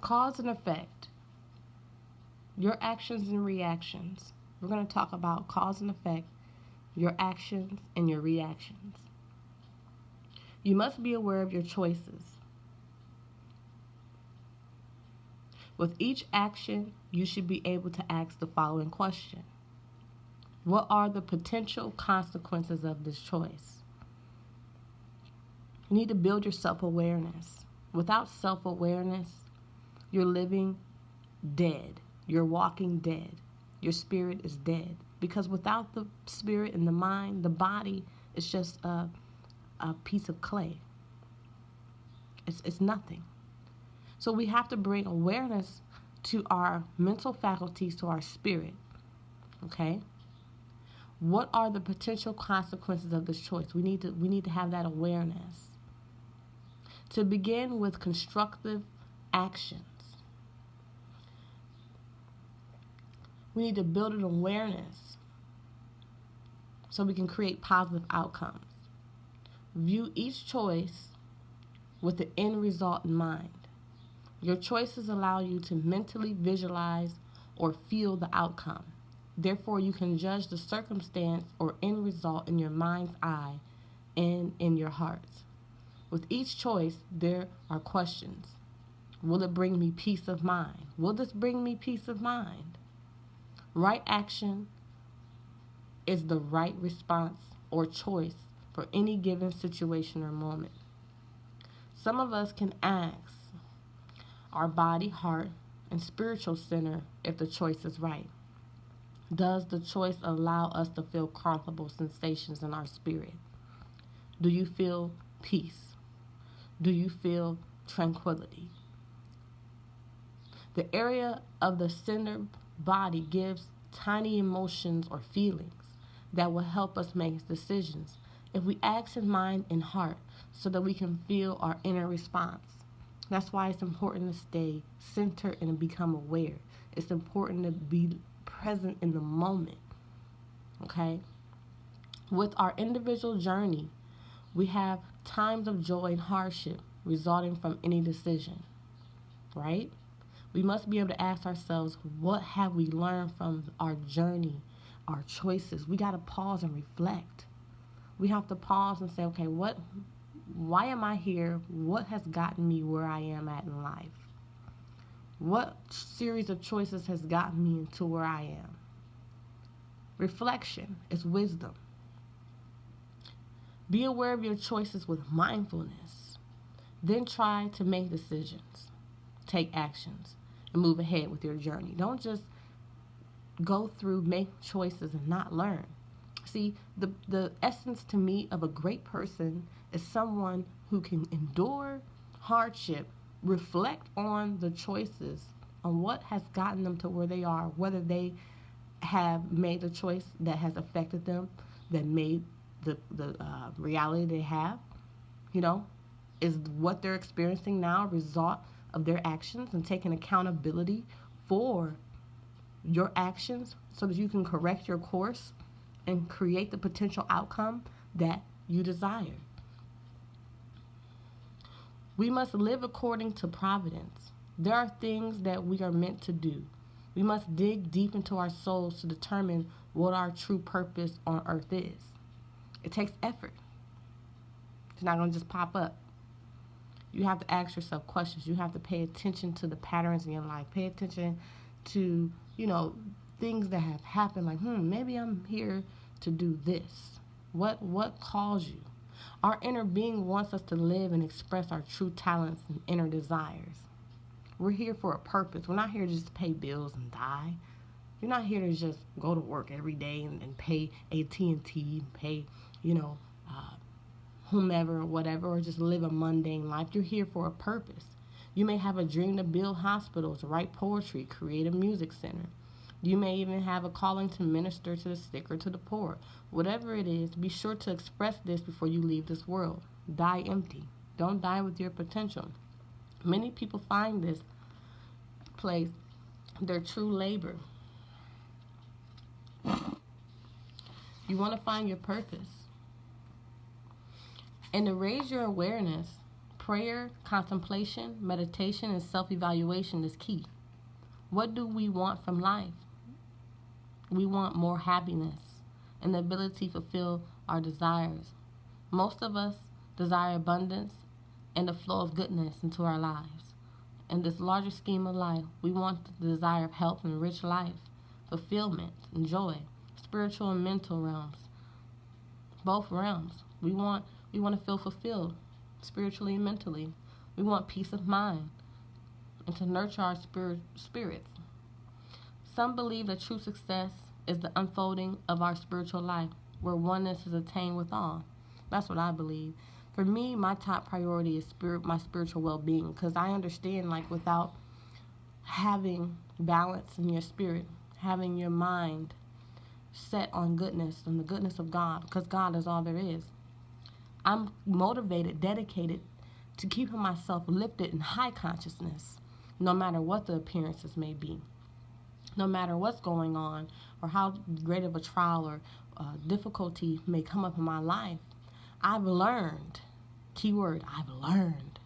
Cause and effect. Your actions and reactions. We're going to talk about cause and effect, your actions and your reactions. You must be aware of your choices. With each action, you should be able to ask the following question: what are the potential consequences of this choice? You need to build your self-awareness. Without self-awareness, you're living dead. You're walking dead. Your spirit is dead. Because without the spirit and the mind, the body is just a piece of clay. It's nothing. So we have to bring awareness to our mental faculties, to our spirit. Okay? What are the potential consequences of this choice? We need to have that awareness. To begin with constructive actions, we need to build an awareness so we can create positive outcomes. View each choice with the end result in mind. Your choices allow you to mentally visualize or feel the outcome. Therefore, you can judge the circumstance or end result in your mind's eye and in your heart. With each choice, there are questions. Will it bring me peace of mind? Will this bring me peace of mind? Right action is the right response or choice for any given situation or moment. Some of us can ask our body, heart, and spiritual center if the choice is right. Does the choice allow us to feel comfortable sensations in our spirit? Do you feel peace? Do you feel tranquility? The area of the center body gives tiny emotions or feelings that will help us make decisions if we act in mind and heart so that we can feel our inner response. That's why it's important to stay centered and become aware. It's important to be present in the moment. Okay? With our individual journey, we have times of joy and hardship resulting from any decision. Right? We must be able to ask ourselves, what have we learned from our journey, our choices? We got to pause and reflect. We have to pause and say, okay, why am I here? What has gotten me where I am at in life? What series of choices has gotten me into where I am? Reflection is wisdom. Be aware of your choices with mindfulness. Then try to make decisions, take actions, and move ahead with your journey. Don't just go through, make choices, and not learn. See, the essence to me of a great person is someone who can endure hardship, reflect on the choices, on what has gotten them to where they are, whether they have made a choice that has affected them, that made the reality they have, is what they're experiencing now a result of their actions, and taking accountability for your actions so that you can correct your course and create the potential outcome that you desire. We must live according to providence. There are things that we are meant to do. We must dig deep into our souls to determine what our true purpose on earth is. It takes effort. It's not going to just pop up. You have to ask yourself questions. You have to pay attention to the patterns in your life. Pay attention to, things that have happened. Like, maybe I'm here to do this. What calls you? Our inner being wants us to live and express our true talents and inner desires. We're here for a purpose. We're not here just to pay bills and die. You're not here to just go to work every day and pay AT&T, pay, whomever or whatever, or just live a mundane life. You're here for a purpose. You may have a dream to build hospitals, write poetry, create a music center. You may even have a calling to minister to the sick or to the poor. Whatever it is, be sure to express this before you leave this world. Die empty. Don't die with your potential. Many people find this place their true labor. You want to find your purpose. And to raise your awareness, Prayer, contemplation, meditation, and self-evaluation is key. What do we want from life? We want more happiness and the ability to fulfill our desires. Most of us desire abundance and the flow of goodness into our lives. In this larger scheme of life, we want the desire of health and rich life, fulfillment and joy, spiritual and mental realms. Both realms. We want to feel fulfilled spiritually and mentally. We want peace of mind and to nurture our spirits. Some believe that true success is the unfolding of our spiritual life, where oneness is attained with all. That's what I believe. For me, my top priority is my spiritual well-being, because I understand, like, without having balance in your spirit, having your mind set on goodness and the goodness of God, because God is all there is, I'm motivated, dedicated to keeping myself lifted in high consciousness, no matter what the appearances may be, no matter what's going on or how great of a trial or difficulty may come up in my life. I've learned, keyword, I've learned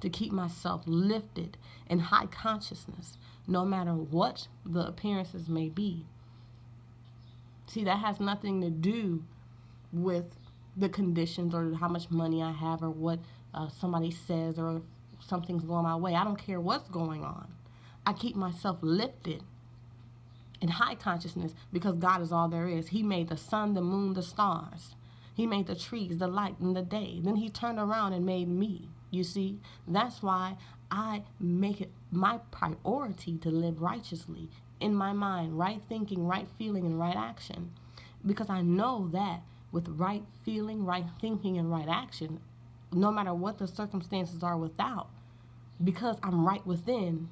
to keep myself lifted in high consciousness, no matter what the appearances may be. See, that has nothing to do with the conditions or how much money I have or what somebody says or if something's going my way. I don't care what's going on. I keep myself lifted in high consciousness because God is all there is. He made the sun, the moon, the stars. He made the trees, the light, and the day. Then he turned around and made me. You see, that's why I make it my priority to live righteously in my mind, right thinking, right feeling, and right action. Because I know that with right feeling, right thinking, and right action, no matter what the circumstances are without, because I'm right within,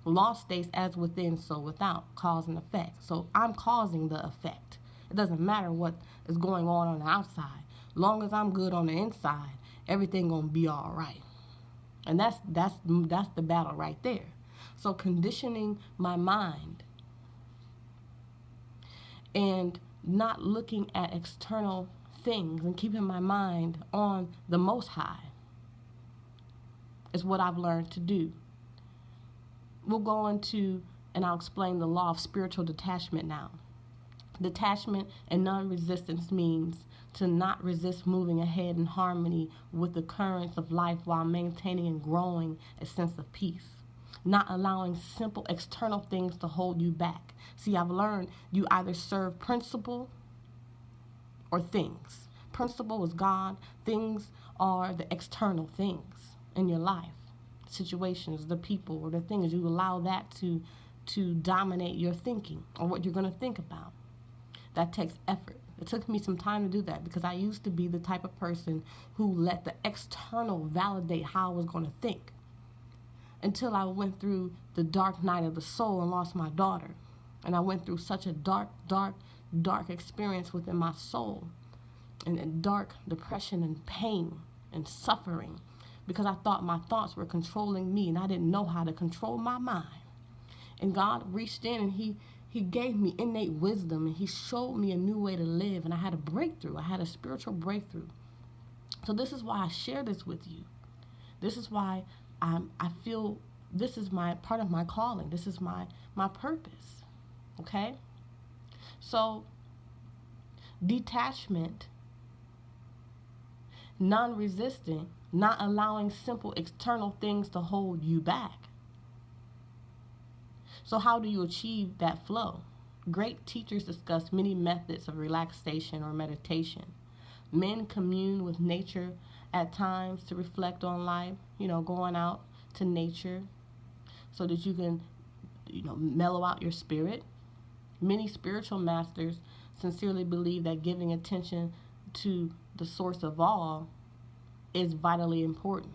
law states as within, so without, cause and effect. So I'm causing the effect. It doesn't matter what is going on the outside. Long as I'm good on the inside, everything gonna be all right. And that's the battle right there. So conditioning my mind and not looking at external things and keeping my mind on the Most High is what I've learned to do. We'll go into, and I'll explain the law of spiritual detachment now. Detachment and non-resistance means to not resist moving ahead in harmony with the currents of life while maintaining and growing a sense of peace. Not allowing simple external things to hold you back. See, I've learned you either serve principle or things. Principle is God. Things are the external things in your life. Situations, the people, or the things. You allow that to dominate your thinking or what you're going to think about. That takes effort. It took me some time to do that because I used to be the type of person who let the external validate how I was going to think, until I went through the dark night of the soul and lost my daughter. And I went through such a dark experience within my soul, and dark depression and pain and suffering, because I thought my thoughts were controlling me and I didn't know how to control my mind. And God reached in and He gave me innate wisdom, and He showed me a new way to live, and I had a breakthrough. I had a spiritual breakthrough. So this is why I share this with you. This is why I feel this is my part of my calling. This is my purpose. Okay? So detachment, non-resistant, not allowing simple external things to hold you back. So how do you achieve that flow? Great teachers discuss many methods of relaxation or meditation. Men commune with nature at times to reflect on life, going out to nature so that you can, mellow out your spirit. Many spiritual masters sincerely believe that giving attention to the source of all is vitally important.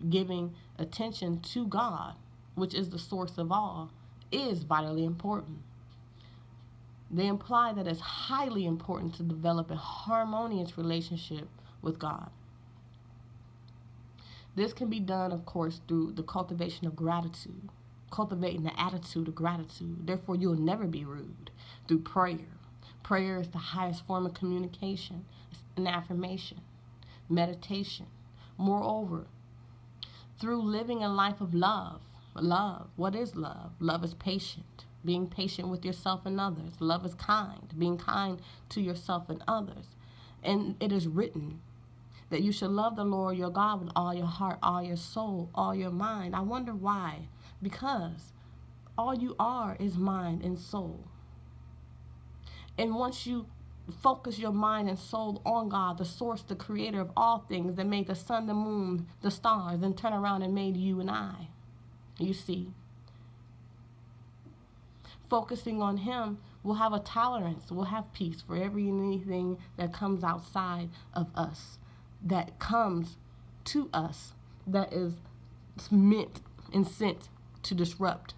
Giving attention to God, which is the source of all, is vitally important. They imply that it's highly important to develop a harmonious relationship with God. This can be done, of course, through the cultivation of gratitude, cultivating the attitude of gratitude. Therefore, you'll never be rude. Through prayer. Prayer is the highest form of communication. It's an affirmation, meditation. Moreover, through living a life of love. Love. What is love? Love is patient. Being patient with yourself and others. Love is kind. Being kind to yourself and others. And it is written that you should love the Lord your God with all your heart, all your soul, all your mind. I wonder why. Because all you are is mind and soul. And once you focus your mind and soul on God, the source, the creator of all things, that made the sun, the moon, the stars, and turn around and made you and I. You see, focusing on him, we'll have a tolerance, we'll have peace for anything that comes outside of us, that comes to us, that is meant and sent to disrupt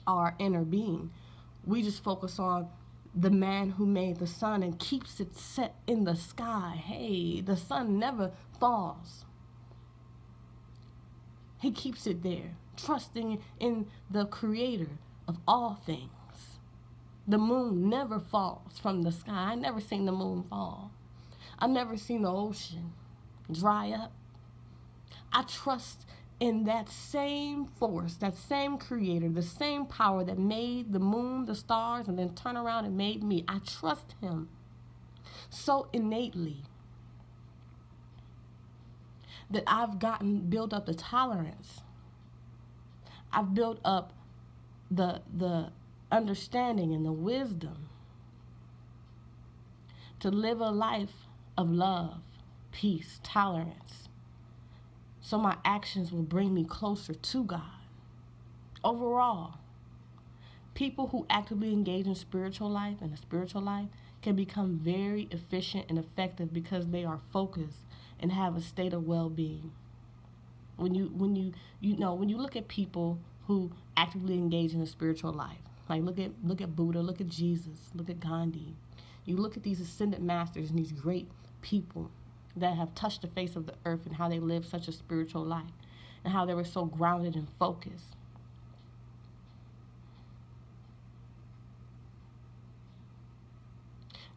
our inner being. We just focus on the man who made the sun and keeps it set in the sky. Hey, the sun never falls. He keeps it there, trusting in the creator of all things. The moon never falls from the sky. I never seen the moon fall. I've never seen the ocean dry up. I trust in that same force, that same creator, the same power that made the moon, the stars, and then turned around and made me. I trust him so innately that I've built up the tolerance. I've built up the understanding and the wisdom to live a life of love, peace, tolerance. So my actions will bring me closer to God. Overall, people who actively engage in spiritual life and a spiritual life can become very efficient and effective because they are focused and have a state of well-being. When you look at people who actively engage in a spiritual life, like look at Buddha, look at Jesus, look at Gandhi. You look at these ascended masters and these great people that have touched the face of the earth and how they lived such a spiritual life and how they were so grounded and focused.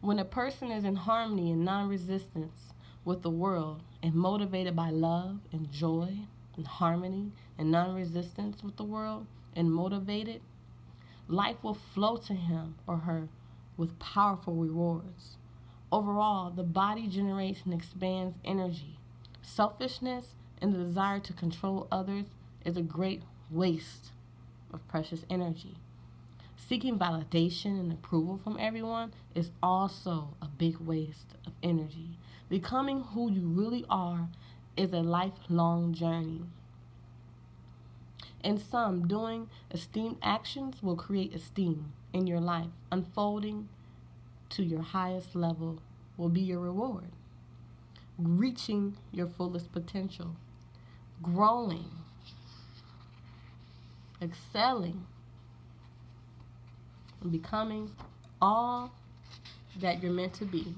When a person is in harmony and non-resistance with the world and motivated by love and joy and harmony and non-resistance with the world and motivated, life will flow to him or her with powerful rewards. Overall, the body generates and expands energy. Selfishness and the desire to control others is a great waste of precious energy. Seeking validation and approval from everyone is also a big waste of energy. Becoming who you really are is a lifelong journey. In sum, doing esteemed actions will create esteem in your life. Unfolding to your highest level will be your reward. Reaching your fullest potential. Growing. Excelling. And becoming all that you're meant to be.